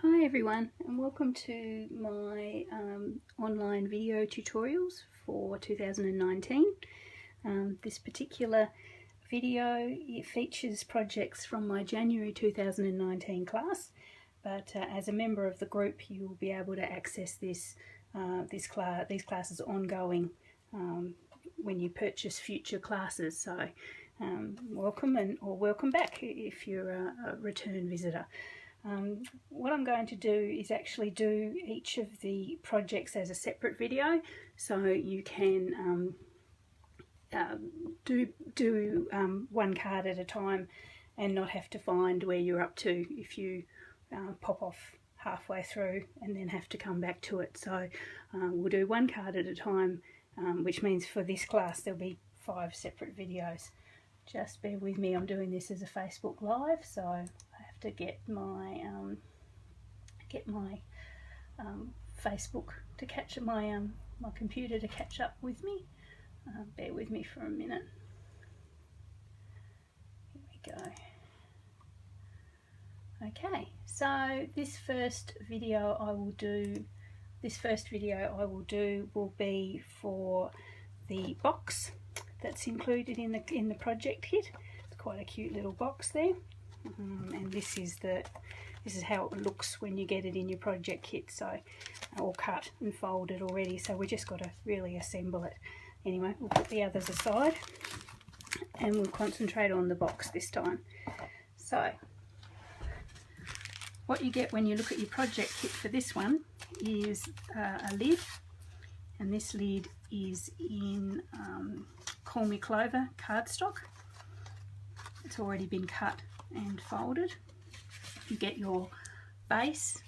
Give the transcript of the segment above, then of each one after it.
Hi everyone, and welcome to my online video tutorials for 2019. This particular video, it features projects from my January 2019 class, but as a member of the group you will be able to access these classes ongoing when you purchase future classes. So welcome or welcome back if you're a return visitor. What I'm going to do is actually do each of the projects as a separate video, so you can do one card at a time and not have to find where you're up to if you pop off halfway through and then have to come back to it. So we'll do one card at a time, which means for this class there'll be 5 separate videos. Just bear with me, I'm doing this as a Facebook Live, so I have to get my Facebook to catch my computer to catch up with me. Bear with me for a minute. Here we go. Okay, so this first video I will do will be for the box that's included in the project kit. It's quite a cute little box there, and this is how it looks when you get it in your project kit. So all cut and folded already, so we just got to really assemble it. Anyway, we'll put the others aside and we'll concentrate on the box this time. So what you get when you look at your project kit for this one is a lid, and this lid is in Call Me Clover cardstock. It's already been cut and folded. You get your base,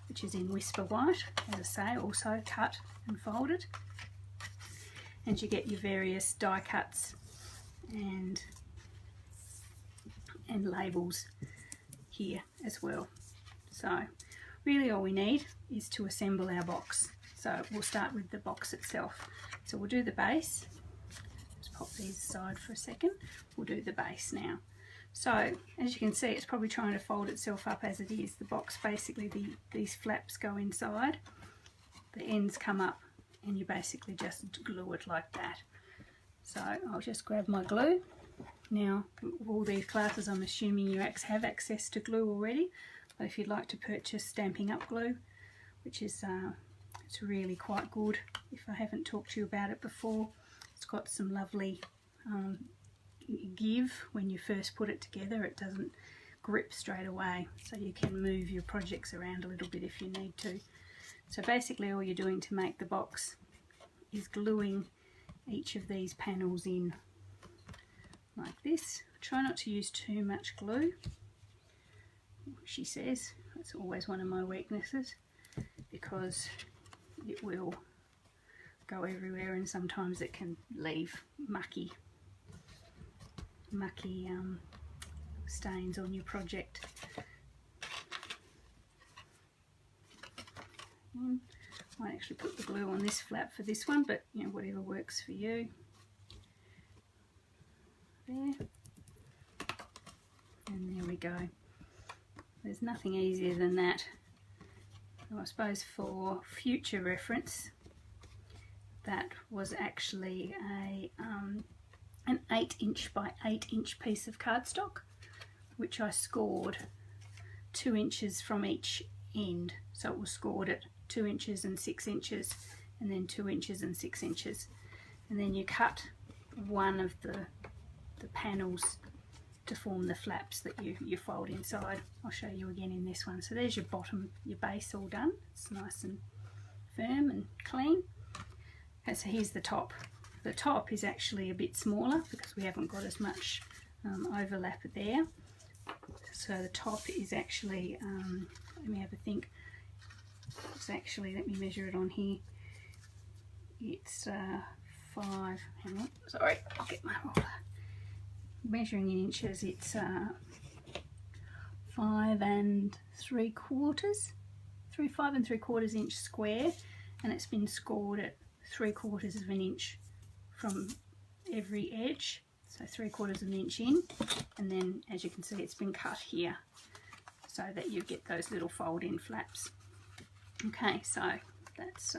which is in Whisper White, as I say, also cut and folded, and you get your various die cuts and labels here as well. So really all we need is to assemble our box. So we'll start with the box itself. So we'll do the base. Just pop these aside for a second. We'll do the base now. So as you can see, it's probably trying to fold itself up as it is. The box, basically these flaps go inside, the ends come up, and you basically just glue it like that. So I'll just grab my glue. Now, all these classes I'm assuming you have access to glue already, but if you'd like to purchase Stampin' Up! Glue, which is it's really quite good, if I haven't talked to you about it before, it's got some lovely give when you first put it together. It doesn't grip straight away, so you can move your projects around a little bit if you need to. So basically all you're doing to make the box is gluing each of these panels in like this. Try not to use too much glue, she says. That's always one of my weaknesses, because it will go everywhere and sometimes it can leave mucky stains on your project. Might actually put the glue on this flap for this one, but you know, whatever works for you. There, and there we go. There's nothing easier than that. I suppose for future reference, that was actually an 8" by 8" piece of cardstock, which I scored 2 inches from each end. So it was scored at 2 inches and 6 inches, and then 2 inches and 6 inches, and then you cut one of the panels to form the flaps that you fold inside. I'll show you again in this one. So there's your bottom, your base all done. It's nice and firm and clean. And so here's the top. The top is actually a bit smaller because we haven't got as much overlap there. So the top is actually, let me have a think. It's actually, let me measure it on here. It's 5, hang on, sorry, I'll get my ruler. Measuring in inches, it's 5 3/4 inch square, and it's been scored at 3/4 of an inch from every edge, so 3/4 of an inch in, and then as you can see it's been cut here. so that you get those little fold-in flaps. Okay, so that's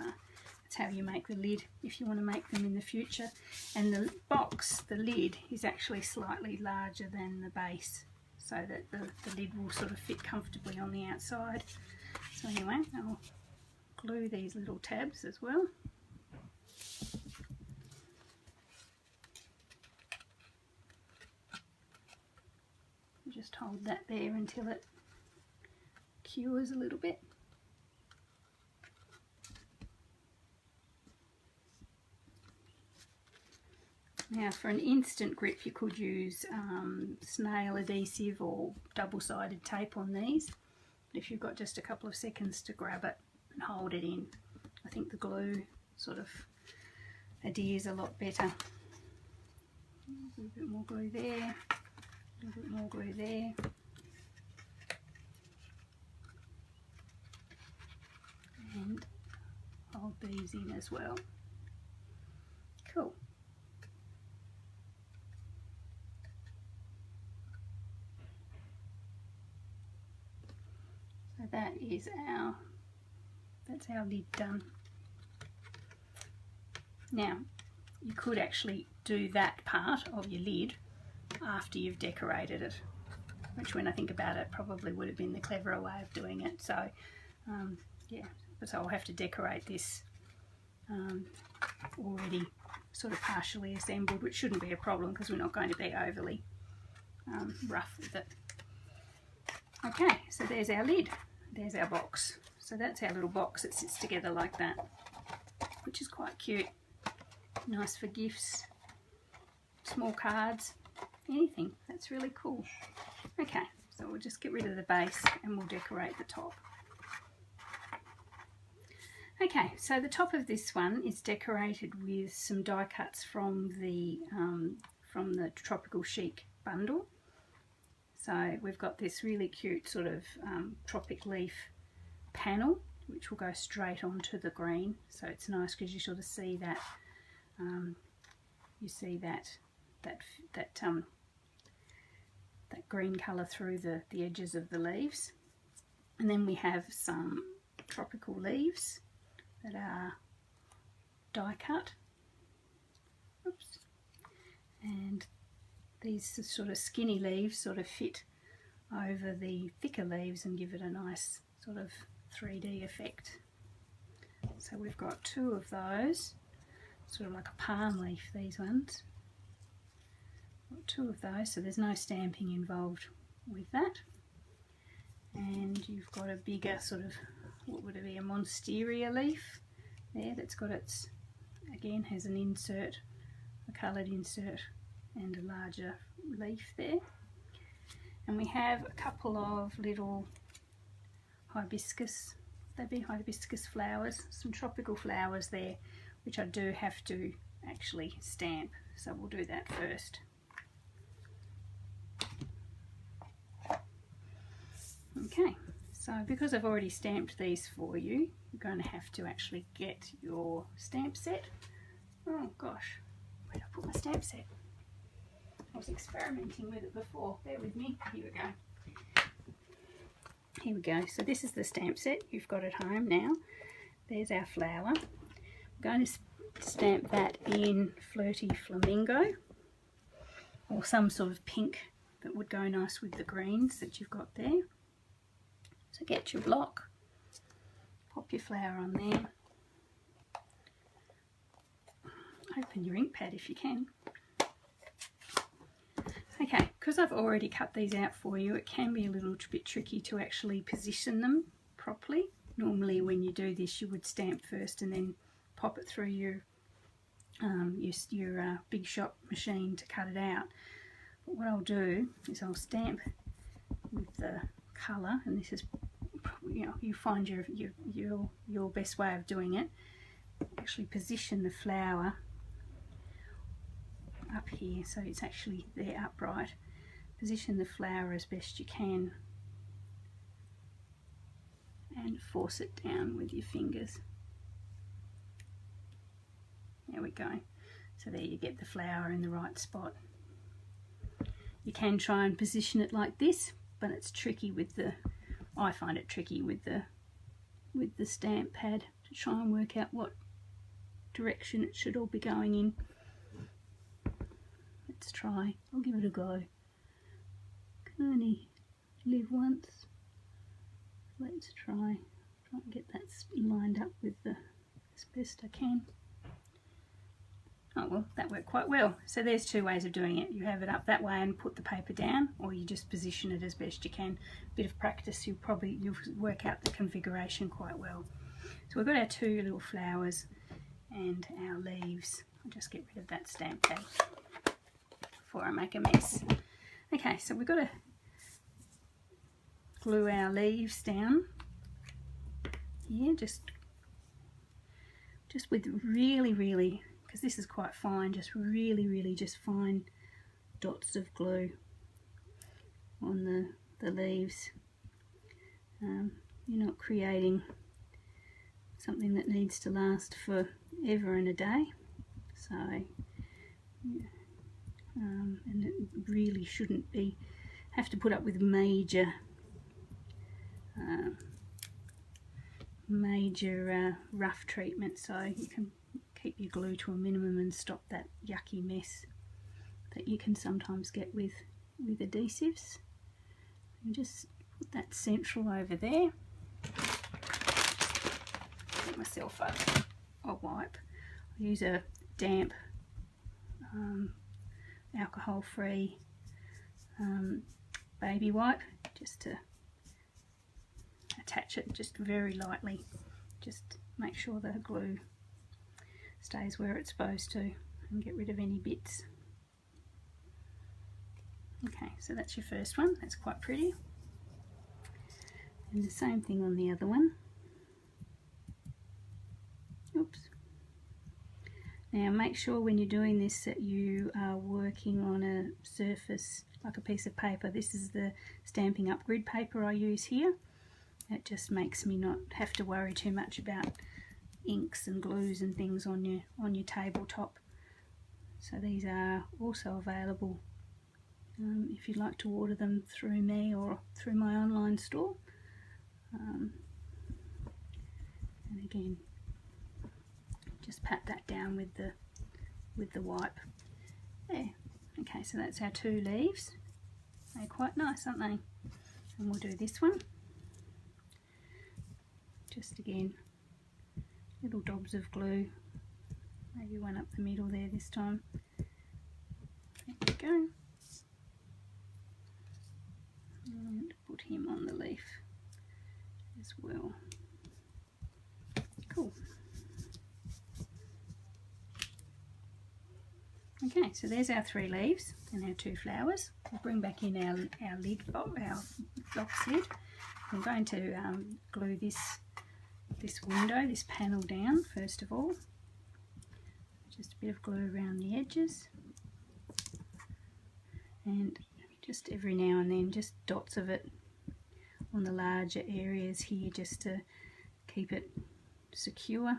how you make the lid if you want to make them in the future. And the box, the lid, is actually slightly larger than the base, so that the lid will sort of fit comfortably on the outside. So anyway, I'll glue these little tabs as well. Just hold that there until it cures a little bit. Now for an instant grip you could use snail adhesive or double-sided tape on these. But if you've got just a couple of seconds to grab it and hold it in, I think the glue sort of adheres a lot better. A little bit more glue there, a little bit more glue there. And hold these in as well. Cool. So that's our lid done. Now you could actually do that part of your lid after you've decorated it, which when I think about it probably would have been the cleverer way of doing it. So yeah, so I'll have to decorate this already sort of partially assembled, which shouldn't be a problem because we're not going to be overly rough with it. Okay, so there's our lid, there's our box. So that's our little box that sits together like that, which is quite cute. Nice for gifts, small cards, anything. That's really cool. Okay, so we'll just get rid of the base and we'll decorate the top. Okay, so the top of this one is decorated with some die cuts from the Tropical Chic bundle. So we've got this really cute sort of tropic leaf panel, which will go straight onto the green. So it's nice because you sort of see that, that green colour through the edges of the leaves. And then we have some tropical leaves that are die cut. Oops. And these sort of skinny leaves sort of fit over the thicker leaves and give it a nice sort of 3D effect. So we've got two of those, sort of like a palm leaf, these ones. Got two of those, so there's no stamping involved with that. And you've got a bigger sort of, what would it be, a monstera leaf there that's got its, again has an insert, a coloured insert and a larger leaf there. And we have a couple of little hibiscus, they'd be hibiscus flowers, some tropical flowers there, which I do have to actually stamp, so we'll do that first. Okay, so because I've already stamped these for you, you're going to have to actually get your stamp set. Oh gosh, where did I put my stamp set? I was experimenting with it before, bear with me. Here we go. Here we go, so this is the stamp set you've got at home now. There's our flower. I'm going to stamp that in Flirty Flamingo, or some sort of pink that would go nice with the greens that you've got there. So get your block, pop your flower on there, open your ink pad if you can. Okay, because I've already cut these out for you, it can be a little bit tricky to actually position them properly. Normally when you do this you would stamp first and then pop it through your Big Shop machine to cut it out. But what I'll do is I'll stamp with the colour, and this is, you know, you find your best way of doing it. Actually position the flower up here so it's actually there upright. Position the flower as best you can and force it down with your fingers. There we go. So there you get the flower in the right spot. You can try and position it like this, but it's tricky with the I find it tricky with the stamp pad to try and work out what direction it should all be going in. Let's try. I'll give it a go. Can only live once. Let's try and get that lined up with as best I can. Oh well, that worked quite well. So there's two ways of doing it. You have it up that way and put the paper down, or you just position it as best you can. Bit of practice, you'll work out the configuration quite well. So we've got our two little flowers and our leaves. I'll just get rid of that stamp pad before I make a mess. Okay, so we've got to glue our leaves down here, just with really, because this is quite fine, just really just fine dots of glue on the leaves. You're not creating something that needs to last forever and a day, so and it really shouldn't have to put up with major rough treatment, so you can keep your glue to a minimum and stop that yucky mess that you can sometimes get with adhesives. And just put that central over there. Get myself a wipe. I use a damp alcohol-free baby wipe just to attach it just very lightly. Just make sure the glue stays where it's supposed to and get rid of any bits. Okay, so that's your first one. That's quite pretty. And the same thing on the other one. Oops. Now make sure when you're doing this that you are working on a surface like a piece of paper. This is the Stampin' Up grid paper I use here. It just makes me not have to worry too much about inks and glues and things on your tabletop. So these are also available if you'd like to order them through me or through my online store. And again, just pat that down with the wipe. There. Okay, so that's our two leaves. They're quite nice, aren't they? And we'll do this one. Just again, little dobs of glue, maybe one up the middle there this time. There we go. And put him on the leaf as well. Cool. Okay, so there's our three leaves and our two flowers. We'll bring back in our lid, our box lid. I'm going to glue this window, this panel down first of all. Just a bit of glue around the edges, and just every now and then just dots of it on the larger areas here just to keep it secure.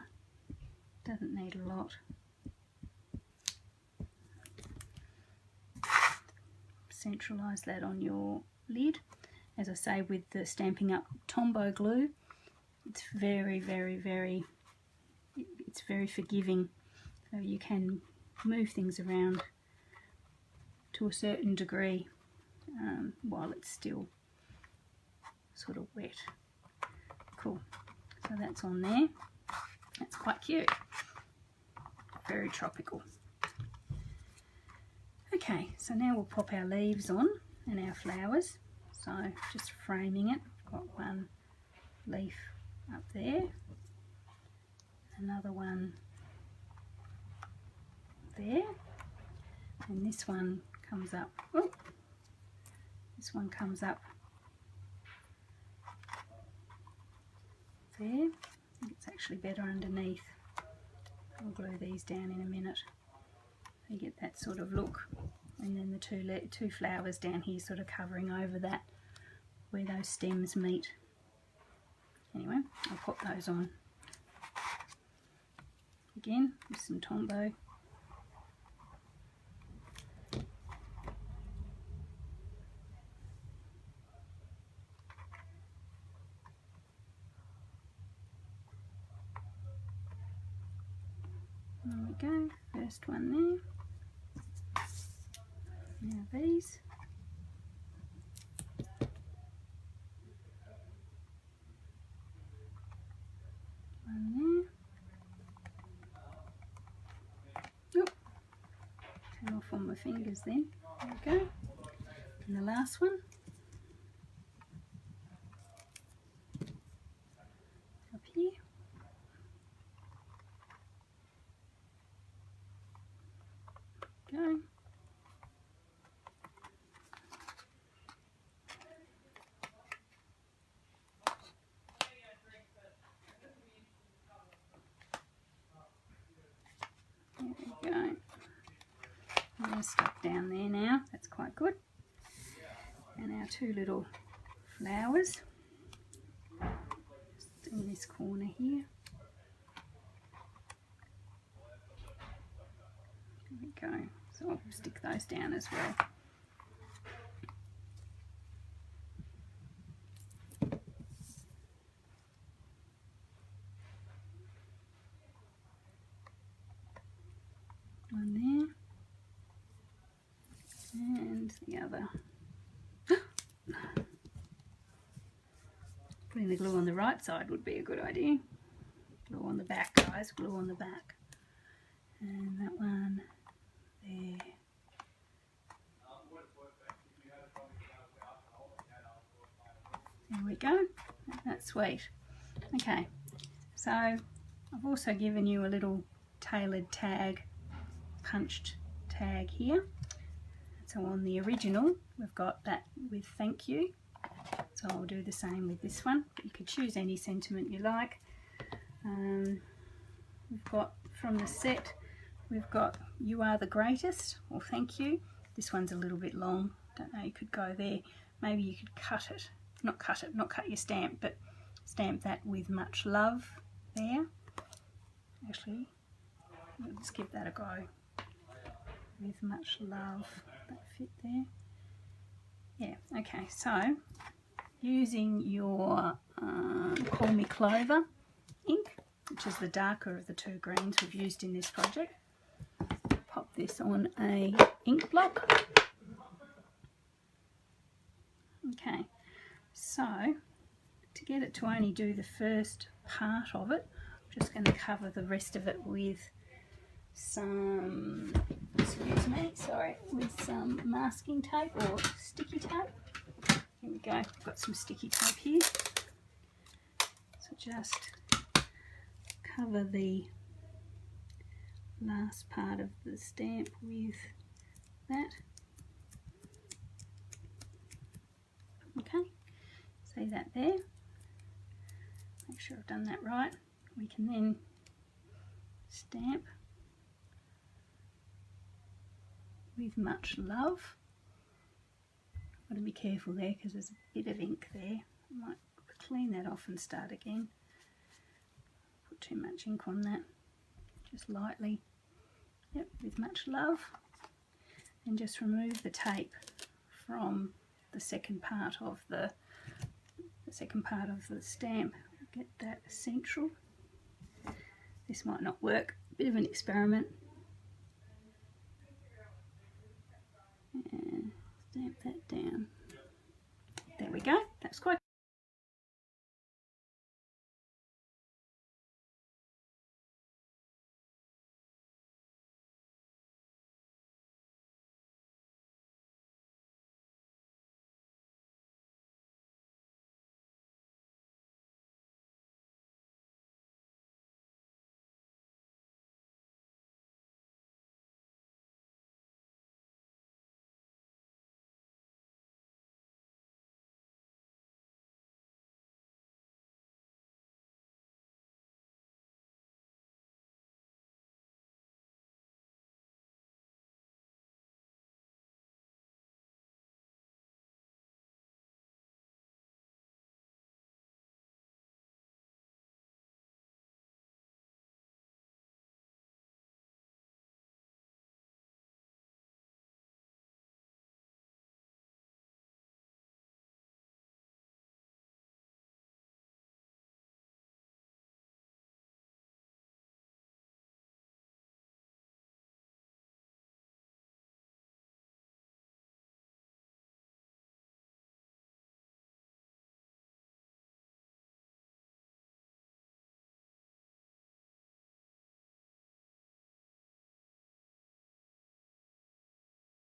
Doesn't need a lot. Centralise that on your lid. As I say, with the Stampin' Up Tombow glue, it's very forgiving, so you can move things around to a certain degree while it's still sort of wet. Cool, so that's on there. That's quite cute, very tropical. Okay, so now we'll pop our leaves on and our flowers. So just framing it, I've got one leaf up there, another one there, and this one comes up. Oh, this one comes up there. I think it's actually better underneath. I'll glue these down in a minute. You get that sort of look, and then the two flowers down here sort of covering over that where those stems meet. Anyway, I'll pop those on again with some Tombow. There we go, first one there. Now these. One there. Oop. Came off on my fingers then. There we go. And the last one. Up here. Go. There we go. They're stuck down there now. That's quite good. And our two little flowers just in this corner here. There we go. So I'll stick those down as well. One there. And the other. Putting the glue on the right side would be a good idea. Glue on the back, guys, glue on the back. And that one there. There we go. That's sweet. Okay, so I've also given you a little tailored tag, punched tag here. So on the original, we've got that with thank you. So I'll do the same with this one. You could choose any sentiment you like. We've got from the set, we've got you are the greatest, or thank you. This one's a little bit long. Don't know, you could go there. Maybe you could cut it. Not cut your stamp, but stamp that with much love there. Actually, let's give that a go. With much love, that fit there. Yeah, okay, so using your Call Me Clover ink, which is the darker of the two greens we've used in this project, pop this on a ink block. Okay, so to get it to only do the first part of it, I'm just going to cover the rest of it with some, excuse me, sorry, with some masking tape or sticky tape. Here we go, I've got some sticky tape here. So just cover the last part of the stamp with that. Okay, see that there? Make sure I've done that right. We can then stamp with much love. Got to be careful there because there's a bit of ink there. I might clean that off and start again. Put too much ink on that. Just lightly. Yep, with much love. And just remove the tape from the second part of the stamp. Get that central. This might not work. Bit of an experiment. And stamp that down. There we go. That's quite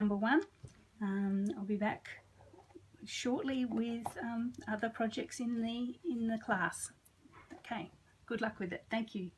number 1. I'll be back shortly with other projects in the class. Okay, good luck with it. Thank you.